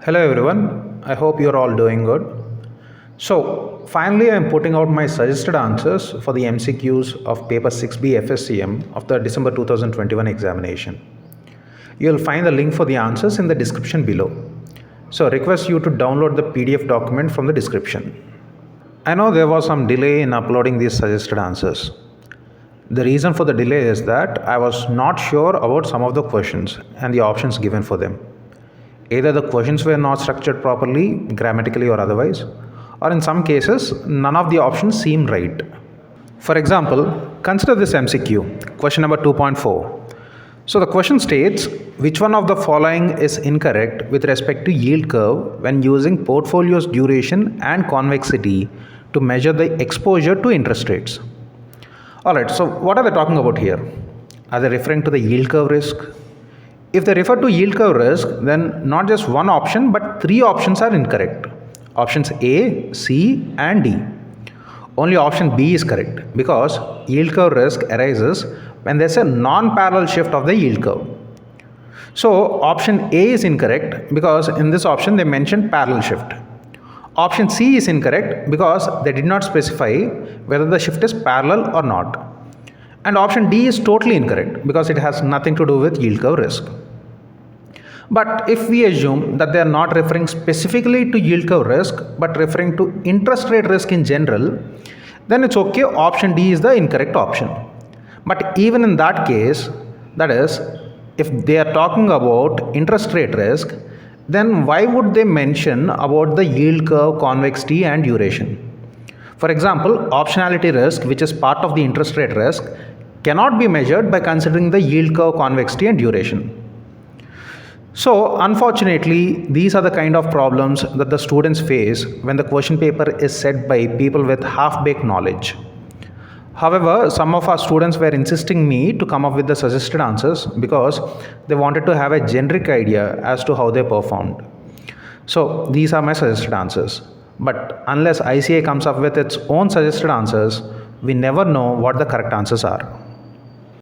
Hello everyone, I hope you're all doing good. So, finally, I'm putting out my suggested answers for the MCQs of paper 6B FSCM of the December 2021 examination. You'll find the link for the answers in the description below. So, I request you to download the PDF document from the description. I know there was some delay in uploading these suggested answers. The reason for the delay is that I was not sure about some of the questions and the options given for them. Either the questions were not structured properly, grammatically or otherwise, or in some cases, none of the options seem right. For example, consider this MCQ, question number 2.4. So the question states, which one of the following is incorrect with respect to yield curve when using portfolio's duration and convexity to measure the exposure to interest rates? Alright, so what are they talking about here? Are they referring to the yield curve risk? If they refer to yield curve risk, then not just one option but three options are incorrect. Options A, C and D. Only option B is correct because yield curve risk arises when there is a non-parallel shift of the yield curve. So option A is incorrect because in this option they mentioned parallel shift. Option C is incorrect because they did not specify whether the shift is parallel or not. And option D is totally incorrect because it has nothing to do with yield curve risk. But if we assume that they are not referring specifically to yield curve risk but referring to interest rate risk in general, then it's okay, option D is the incorrect option. But even in that case, that is, if they are talking about interest rate risk, then why would they mention about the yield curve, convexity and duration? For example, optionality risk, which is part of the interest rate risk, cannot be measured by considering the yield curve, convexity and duration. So, unfortunately, these are the kind of problems that the students face when the question paper is set by people with half-baked knowledge. However, some of our students were insisting me to come up with the suggested answers because they wanted to have a generic idea as to how they performed. So, these are my suggested answers. But unless ICA comes up with its own suggested answers, we never know what the correct answers are.